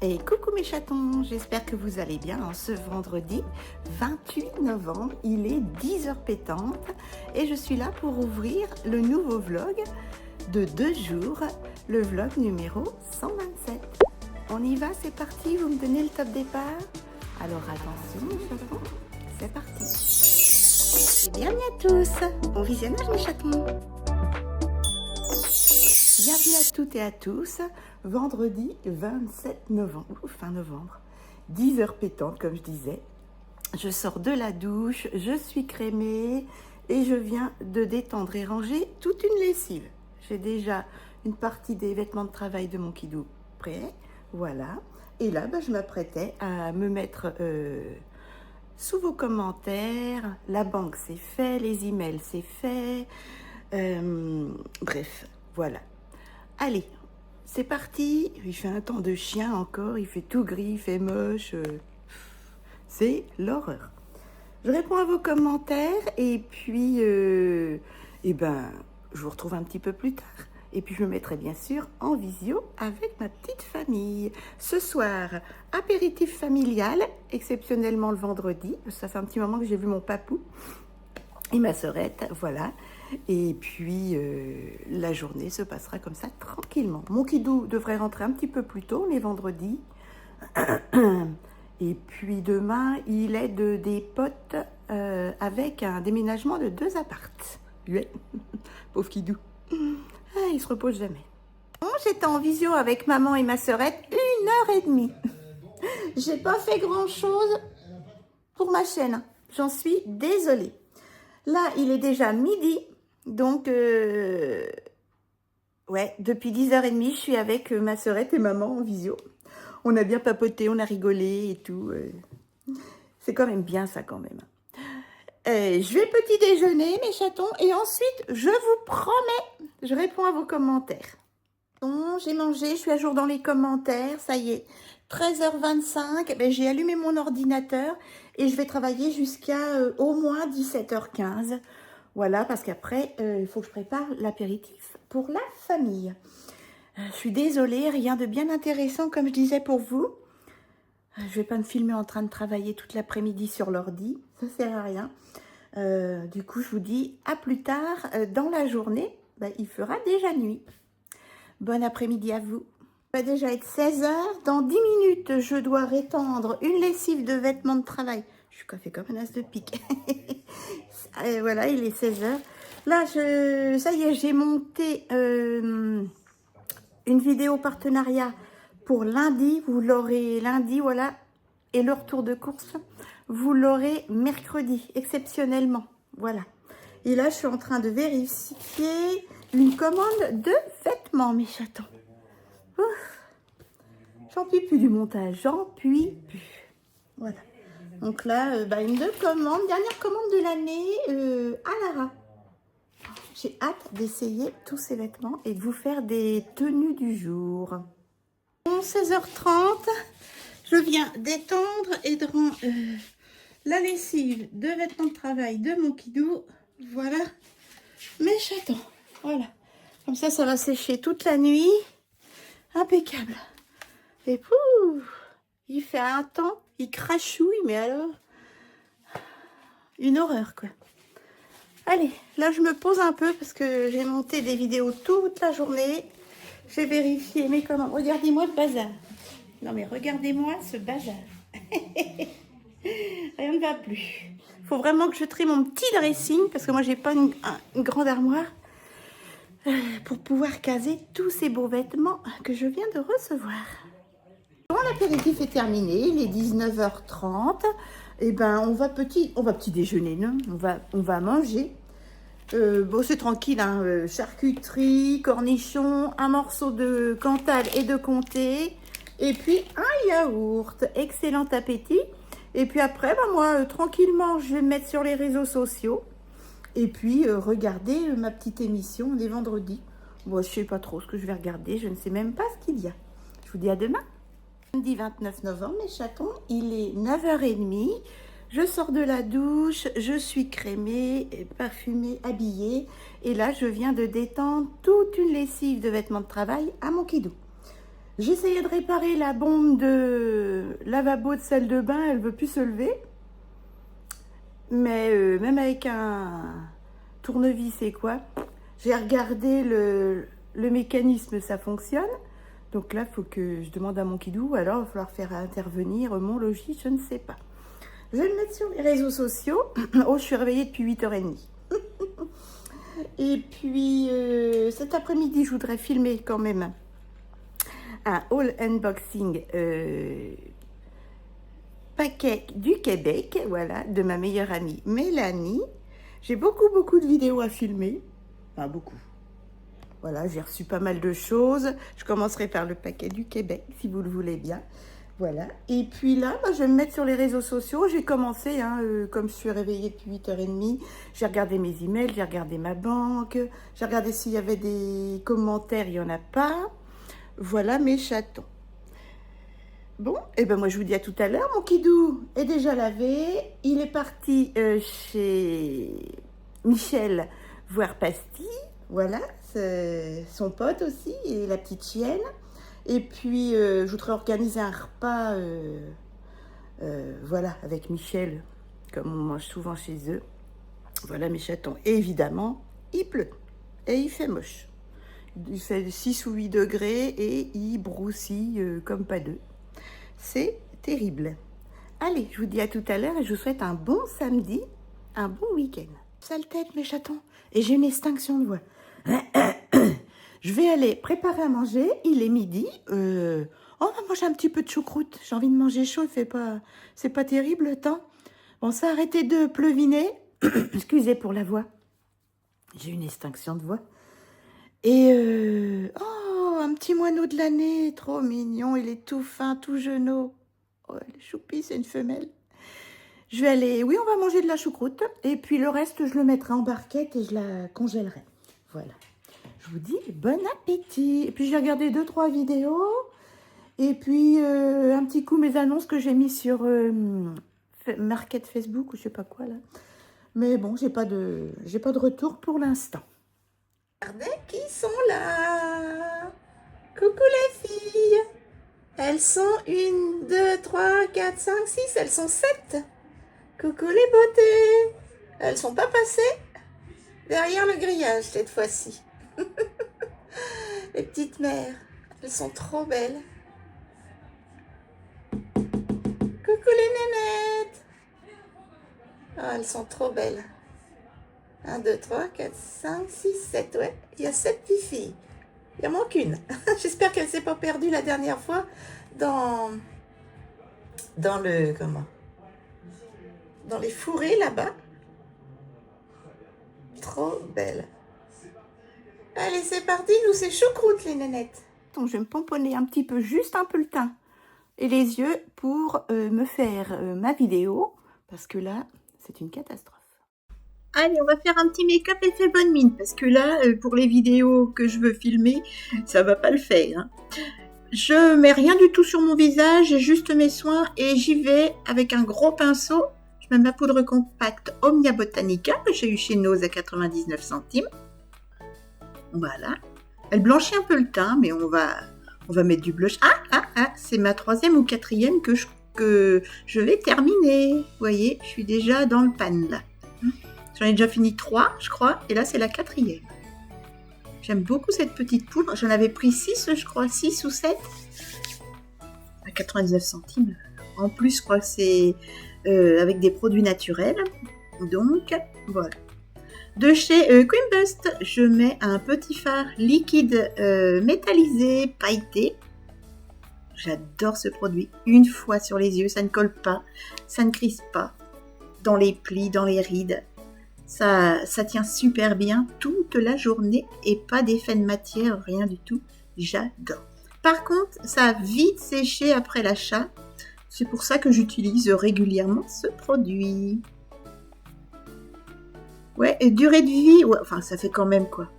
Et coucou mes chatons, j'espère que vous allez bien en ce vendredi 28 novembre, il est 10h pétante et je suis là pour ouvrir le nouveau vlog de 2 jours, le vlog numéro 127. On y va, c'est parti, vous me donnez le top départ? Alors attention mes chatons, c'est parti. Et bienvenue à tous, bon visionnage mes chatons. Bienvenue à toutes et à tous, vendredi 27 novembre, fin novembre, 10h pétantes comme je disais. Je sors de la douche, je suis crémée et je viens de détendre et ranger toute une lessive. J'ai déjà une partie des vêtements de travail de mon kidou prêt, voilà. Et là, je m'apprêtais à me mettre sous vos commentaires. La banque c'est fait, les emails c'est fait, bref, voilà. Allez, c'est parti. Il fait un temps de chien encore, il fait tout gris, il fait moche. C'est l'horreur. Je réponds à vos commentaires et puis, je vous retrouve un petit peu plus tard. Et puis, je me mettrai bien sûr en visio avec ma petite famille. Ce soir, apéritif familial, exceptionnellement le vendredi. Ça fait un petit moment que j'ai vu mon papou et ma sœurette, voilà. Et puis, la journée se passera comme ça, tranquillement. Mon kidou devrait rentrer un petit peu plus tôt, les vendredis. Et puis, demain, il aide des potes avec un déménagement de 2 appartes. Ouais. Pauvre kidou. Ah, il se repose jamais. Bon, j'étais en visio avec maman et ma sœurette 1h30. J'ai pas fait grand-chose pour ma chaîne. J'en suis désolée. Là, il est déjà midi. Donc, ouais, depuis 10h30, je suis avec ma sœurette et maman en visio. On a bien papoté, on a rigolé et tout. C'est quand même bien ça quand même. Je vais petit déjeuner, mes chatons, et ensuite, je vous promets, je réponds à vos commentaires. Bon, j'ai mangé, je suis à jour dans les commentaires, ça y est. 13h25, j'ai allumé mon ordinateur et je vais travailler jusqu'à au moins 17h15. Voilà, parce qu'après, il faut que je prépare l'apéritif pour la famille. Je suis désolée, rien de bien intéressant, comme je disais pour vous. Je ne vais pas me filmer en train de travailler toute l'après-midi sur l'ordi, ça ne sert à rien. Du coup, je vous dis à plus tard. Dans la journée, il fera déjà nuit. Bon après-midi à vous. Il va déjà être 16h. Dans 10 minutes, je dois rétendre une lessive de vêtements de travail. Je suis coiffée comme un as de pique. Voilà, il est 16h. Là, ça y est, j'ai monté une vidéo partenariat pour lundi. Vous l'aurez lundi, voilà. Et le retour de course, vous l'aurez mercredi, exceptionnellement. Voilà. Et là, je suis en train de vérifier une commande de vêtements, mes chatons. J'en puis plus du montage, j'en puis plus. Voilà. Donc là, une de commande, dernière commande de l'année à Lara. J'ai hâte d'essayer tous ces vêtements et de vous faire des tenues du jour. Bon, 16h30, je viens d'étendre et de rendre la lessive de vêtements de travail de mon kidou. Voilà mes chatons. Voilà. Comme ça va sécher toute la nuit. Impeccable. Et pouf, il fait un temps, il crachouille, mais alors, une horreur quoi. Allez, là je me pose un peu parce que j'ai monté des vidéos toute la journée. J'ai vérifié mes commandes. Regardez-moi le bazar. Non mais regardez-moi ce bazar. Rien ne va plus. Il faut vraiment que je trie mon petit dressing parce que moi j'ai pas une grande armoire pour pouvoir caser tous ces beaux vêtements que je viens de recevoir. Bon, l'apéritif est terminé, il est 19h30. Et on va petit déjeuner, non? On va manger. Bon, c'est tranquille, hein. Charcuterie, cornichons, un morceau de Cantal et de comté, et puis un yaourt. Excellent appétit. Et puis après, moi, tranquillement, je vais me mettre sur les réseaux sociaux. Et puis, regarder ma petite émission des vendredis. Bon, je ne sais pas trop ce que je vais regarder, je ne sais même pas ce qu'il y a. Je vous dis à demain. Lundi 29 novembre, mes chatons, il est 9h30. Je sors de la douche, je suis crémée, parfumée, habillée. Et là, je viens de détendre toute une lessive de vêtements de travail à mon kidou. J'essayais de réparer la bombe de lavabo de salle de bain, elle veut plus se lever. Mais même avec un tournevis et quoi, j'ai regardé le mécanisme, ça fonctionne. Donc là, il faut que je demande à mon kidou, alors il va falloir faire intervenir mon logis, je ne sais pas. Je vais le mettre sur les réseaux sociaux. Oh, je suis réveillée depuis 8h30. Et puis, cet après-midi, je voudrais filmer quand même un haul unboxing paquet du Québec, voilà, de ma meilleure amie Mélanie. J'ai beaucoup de vidéos à filmer. Enfin, beaucoup. Voilà, j'ai reçu pas mal de choses. Je commencerai par le paquet du Québec, si vous le voulez bien. Voilà. Et puis là, je vais me mettre sur les réseaux sociaux. J'ai commencé, comme je suis réveillée depuis 8h30, j'ai regardé mes emails, j'ai regardé ma banque, j'ai regardé s'il y avait des commentaires, il n'y en a pas. Voilà mes chatons. Bon, et ben moi je vous dis à tout à l'heure. Mon kidou est déjà lavé. Il est parti chez Michel voir Pastille. Voilà, son pote aussi, et la petite chienne. Et puis, je voudrais organiser un repas, voilà, avec Michel, comme on mange souvent chez eux. Voilà mes chatons. Et évidemment, il pleut. Et il fait moche. Il fait 6 ou 8 degrés et il broussit comme pas deux. C'est terrible. Allez, je vous dis à tout à l'heure et je vous souhaite un bon samedi, un bon week-end. Sale tête mes chatons. Et j'ai une extinction de voix. Je vais aller préparer à manger, il est midi. On va manger un petit peu de choucroute. J'ai envie de manger chaud, c'est pas terrible le temps. Bon, ça a arrêté de pleuviner. Excusez pour la voix. J'ai une extinction de voix. Et oh, un petit moineau de l'année, trop mignon. Il est tout fin, tout genou. Oh, le choupi, c'est une femelle. Je vais aller, oui, on va manger de la choucroute. Et puis le reste, je le mettrai en barquette et je la congèlerai. Voilà. Je vous dis bon appétit. Et puis j'ai regardé 2-3 vidéos. Et puis un petit coup mes annonces que j'ai mis sur Market Facebook ou je sais pas quoi là. Mais bon, j'ai pas de retour pour l'instant. Regardez qui sont là. Coucou les filles. Elles sont 1, 2, 3, 4, 5, 6. Elles sont 7. Coucou les beautés. Elles sont pas passées derrière le grillage cette fois-ci. Les petites mères, elles sont trop belles. Coucou les nénettes. Oh, elles sont trop belles. 1, 2, 3, 4, 5, 6, 7. Ouais, il y a 7 petites filles. Il en manque une. J'espère qu'elle ne s'est pas perdue la dernière fois dans le, dans les fourrés là-bas. Trop belle. Allez, c'est parti, nous c'est choucroute les nénettes. Donc je vais me pomponner un petit peu, juste un peu le teint et les yeux pour me faire ma vidéo, parce que là, c'est une catastrophe. Allez, on va faire un petit make-up et fait bonne mine, parce que là, pour les vidéos que je veux filmer, ça va pas le faire. Hein. Je mets rien du tout sur mon visage, j'ai juste mes soins et j'y vais avec un gros pinceau. Je mets ma poudre compacte Omnia Botanica que j'ai eu chez Nose à 99 centimes. Voilà. Elle blanchit un peu le teint, mais on va mettre du blush. C'est ma 3e ou 4e que je vais terminer. Vous voyez, je suis déjà dans le pan là. J'en ai déjà fini 3, je crois, et là c'est la 4e. J'aime beaucoup cette petite poudre. J'en avais pris 6, je crois, 6 ou 7. À 99 centimes. En plus, je crois que c'est avec des produits naturels. Donc, voilà. De chez Queen Bust, je mets un petit fard liquide métallisé, pailleté. J'adore ce produit. Une fois sur les yeux, ça ne colle pas, ça ne crispe pas. Dans les plis, dans les rides. Ça tient super bien toute la journée et pas d'effet de matière, rien du tout. J'adore. Par contre, ça a vite séché après l'achat. C'est pour ça que j'utilise régulièrement ce produit. Ouais, et durée de vie, ouais, enfin ça fait quand même quoi.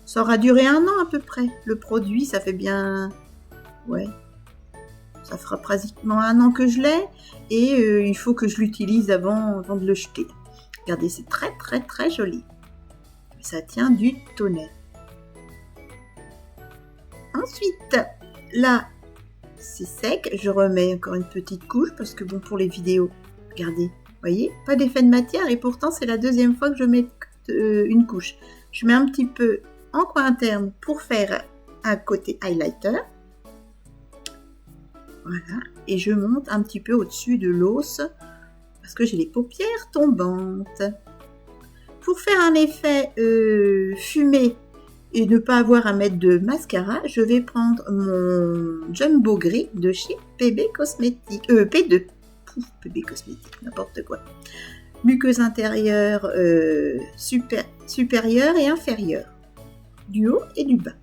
Ça aura duré 1 an à peu près. Le produit, ça fait bien... Ouais. Ça fera pratiquement 1 an que je l'ai. Et il faut que je l'utilise avant de le jeter. Regardez, c'est très très très joli. Ça tient du tonnerre. Ensuite, là, c'est sec. Je remets encore une petite couche parce que bon, pour les vidéos, regardez, voyez, pas d'effet de matière et pourtant c'est la deuxième fois que je mets une couche. Je mets un petit peu en coin interne pour faire un côté highlighter. Voilà, et je monte un petit peu au-dessus de l'os parce que j'ai les paupières tombantes. Pour faire un effet fumé et ne pas avoir à mettre de mascara, je vais prendre mon Jumbo Gris de chez PB Cosmétiques. P2. Pouf, PB Cosmétiques, n'importe quoi. Muqueuse intérieure supérieure et inférieure. Du haut et du bas.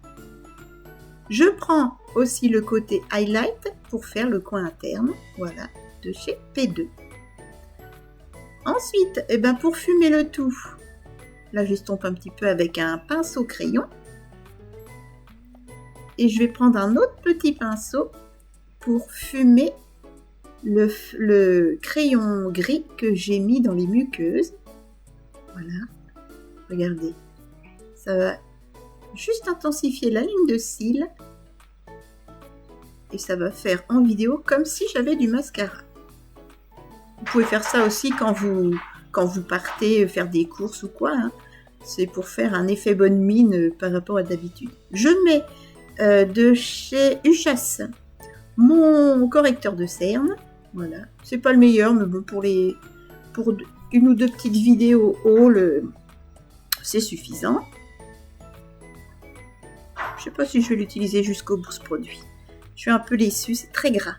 Je prends aussi le côté highlight pour faire le coin interne. Voilà, de chez P2. Ensuite, pour fumer le tout, là j'estompe un petit peu avec un pinceau crayon. Et je vais prendre un autre petit pinceau pour fumer le crayon gris que j'ai mis dans les muqueuses. Voilà, regardez, ça va juste intensifier la ligne de cils. Et ça va faire en vidéo comme si j'avais du mascara. Vous pouvez faire ça aussi quand vous partez faire des courses ou quoi. Hein. C'est pour faire un effet bonne mine par rapport à d'habitude. Je mets de chez Uchasse mon correcteur de cerne. Voilà, c'est pas le meilleur, mais bon, pour une ou deux petites vidéos haul, c'est suffisant. Je sais pas si je vais l'utiliser jusqu'au bout ce produit. Je suis un peu déçue, c'est très gras.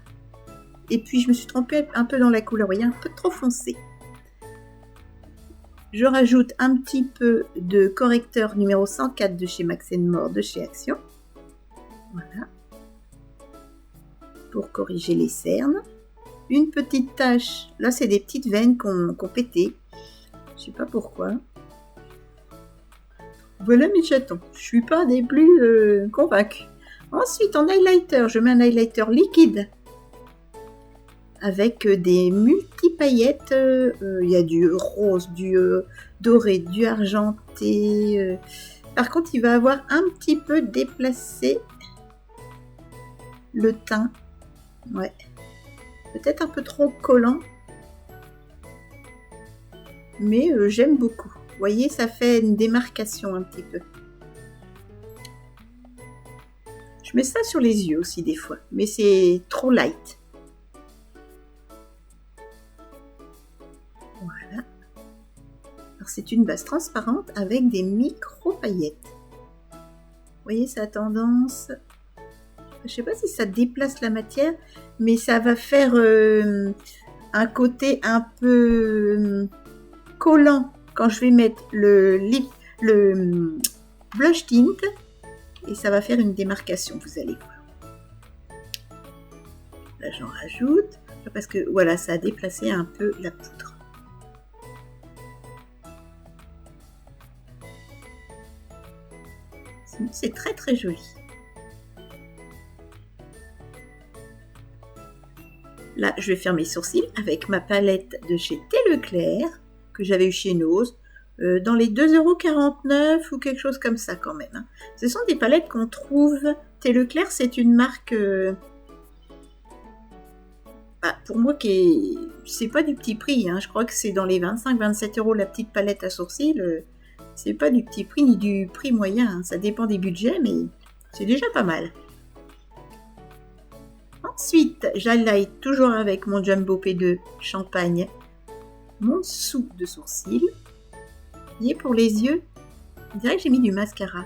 Et puis je me suis trompée un peu dans la couleur, vous voyez, un peu trop foncé. Je rajoute un petit peu de correcteur numéro 104 de chez Max & More, de chez Action. Voilà. Pour corriger les cernes. Une petite tache, là c'est des petites veines qu'on pété. Je sais pas pourquoi. Voilà mes chatons, je suis pas des plus convaincus. Ensuite, en highlighter, je mets un highlighter liquide avec des multi-paillettes. Il y a du rose, du doré, du argenté. Par contre, il va avoir un petit peu déplacé le teint. Ouais. Peut-être un peu trop collant. Mais j'aime beaucoup. Vous voyez, ça fait une démarcation un petit peu. Je mets ça sur les yeux aussi des fois, mais c'est trop light. Voilà. Alors c'est une base transparente avec des micro-paillettes. Vous voyez, ça a tendance... Je ne sais pas si ça déplace la matière, mais ça va faire un côté un peu collant quand je vais mettre le blush tint. Et ça va faire une démarcation, vous allez voir. Là, j'en rajoute, parce que voilà, ça a déplacé un peu la poudre. C'est très très joli. Là, je vais faire mes sourcils avec ma palette de chez Thé Leclerc, que j'avais eu chez Nose. Dans les 2,49 € ou quelque chose comme ça quand même. Hein. Ce sont des palettes qu'on trouve... Thé Leclerc, c'est une marque... pour moi, c'est pas du petit prix. Hein. Je crois que c'est dans les 25-27 € la petite palette à sourcils. C'est pas du petit prix ni du prix moyen. Hein. Ça dépend des budgets, mais c'est déjà pas mal. Ensuite, j'highlight toujours avec mon Jumbo P2 Champagne mon dessous de sourcil. Vous voyez, pour les yeux, on dirait que j'ai mis du mascara.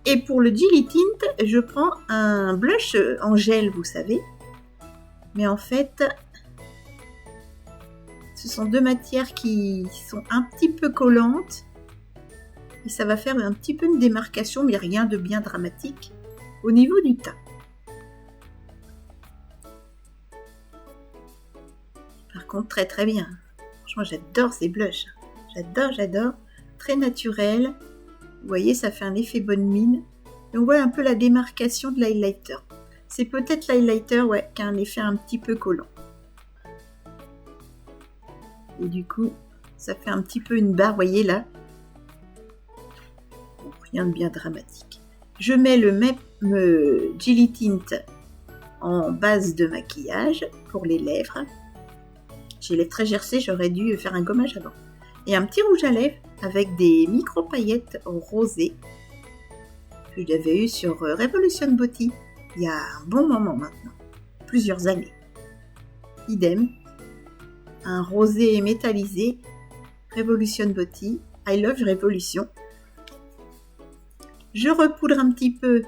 Et pour le Gilly Tint, je prends un blush en gel, vous savez. Mais en fait, ce sont deux matières qui sont un petit peu collantes. Et ça va faire un petit peu une démarcation, mais rien de bien dramatique, au niveau du teint. Par contre, très très bien. Franchement, j'adore ces blushs. J'adore. Très naturel. Vous voyez, ça fait un effet bonne mine. Et on voit un peu la démarcation de l'highlighter. C'est peut-être l'highlighter, ouais, qui a un effet un petit peu collant. Et du coup, ça fait un petit peu une barre, vous voyez là. Bon, rien de bien dramatique. Je mets le même Jelly Tint en base de maquillage pour les lèvres. J'ai les lèvres très gercées, j'aurais dû faire un gommage avant. Et un petit rouge à lèvres avec des micro-paillettes rosées que j'avais eu sur Revolution Beauty il y a un bon moment maintenant, plusieurs années. Idem, un rosé métallisé, Revolution Beauty, I love Revolution. Je repoudre un petit peu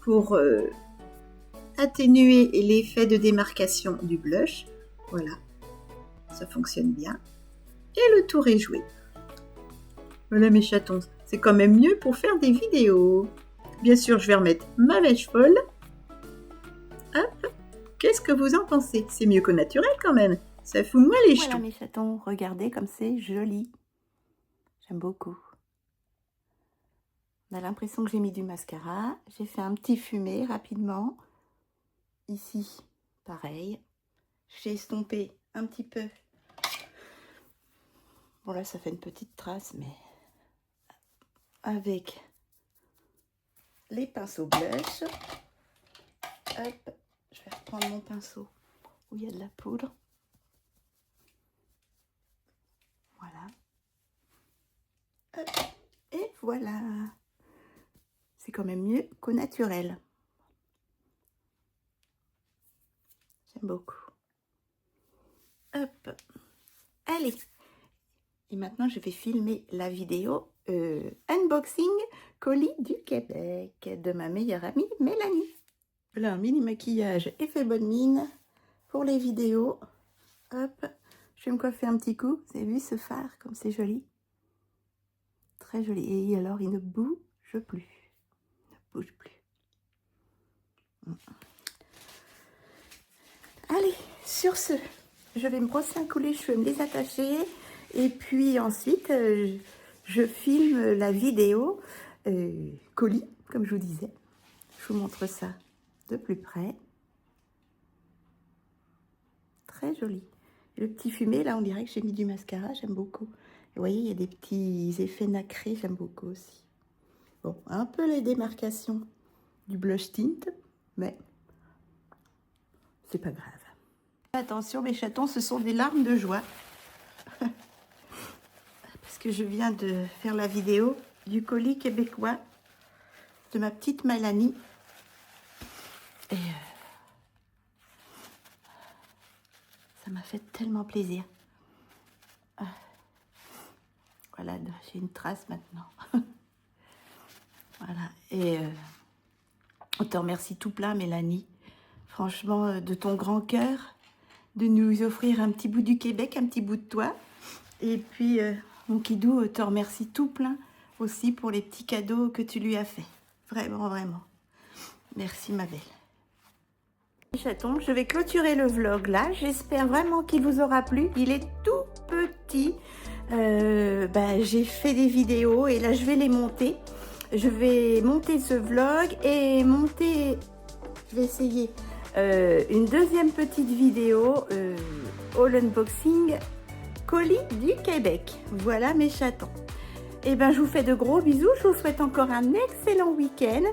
pour atténuer l'effet de démarcation du blush. Voilà, ça fonctionne bien. Et le tour est joué. Voilà mes chatons, c'est quand même mieux pour faire des vidéos. Bien sûr, je vais remettre ma mèche folle. Hop, qu'est-ce que vous en pensez? C'est mieux qu'au naturel quand même. Ça fout moins les jetons. Voilà mes chatons, regardez comme c'est joli. J'aime beaucoup. On a l'impression que j'ai mis du mascara. J'ai fait un petit fumé rapidement. Ici, pareil. J'ai estompé un petit peu. Bon là, ça fait une petite trace, mais avec les pinceaux blush. Hop, je vais reprendre mon pinceau où il y a de la poudre. Voilà. Hop, et voilà. C'est quand même mieux qu'au naturel. J'aime beaucoup. Hop. Allez. Et maintenant, je vais filmer la vidéo unboxing colis du Québec de ma meilleure amie Mélanie. Voilà un mini maquillage effet bonne mine pour les vidéos. Hop. Je vais me coiffer un petit coup. Vous avez vu ce fard comme c'est joli? Très joli. Et alors, il ne bouge plus. Bouge plus. Allez, sur ce, je vais me brosser un coup les cheveux, me les attacher et puis ensuite je filme la vidéo colis, comme je vous disais. Je vous montre ça de plus près. Très joli. Et le petit fumé, là, on dirait que j'ai mis du mascara, j'aime beaucoup. Et vous voyez, il y a des petits effets nacrés, j'aime beaucoup aussi. Bon, un peu les démarcations du blush tint, mais c'est pas grave. Attention mes chatons, ce sont des larmes de joie. Parce que je viens de faire la vidéo du colis québécois de ma petite Mélanie. Et ça m'a fait tellement plaisir. Voilà, j'ai une trace maintenant. Voilà, et on te remercie tout plein Mélanie. Franchement, de ton grand cœur, de nous offrir un petit bout du Québec, un petit bout de toi. Et puis, mon Kidou te remercie tout plein aussi pour les petits cadeaux que tu lui as fait. Vraiment, vraiment. Merci ma belle. Les chatons, je vais clôturer le vlog là. J'espère vraiment qu'il vous aura plu. Il est tout petit. J'ai fait des vidéos et là, je vais les monter. Je vais monter ce vlog et monter... Je vais essayer une deuxième petite vidéo haul unboxing colis du Québec. Voilà mes chatons. Et ben je vous fais de gros bisous. Je vous souhaite encore un excellent week-end.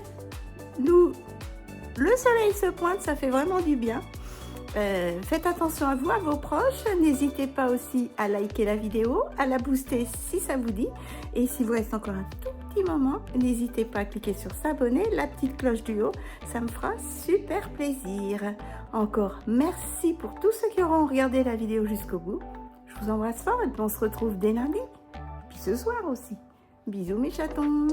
Le soleil se pointe, ça fait vraiment du bien. Faites attention à vous, à vos proches. N'hésitez pas aussi à liker la vidéo, à la booster si ça vous dit. Et si vous restez encore un tout petit moment, n'hésitez pas à cliquer sur s'abonner, la petite cloche du haut. Ça me fera super plaisir. Encore merci pour tous ceux qui auront regardé la vidéo jusqu'au bout. Je vous embrasse fort et on se retrouve dès lundi. Puis ce soir aussi. Bisous mes chatons.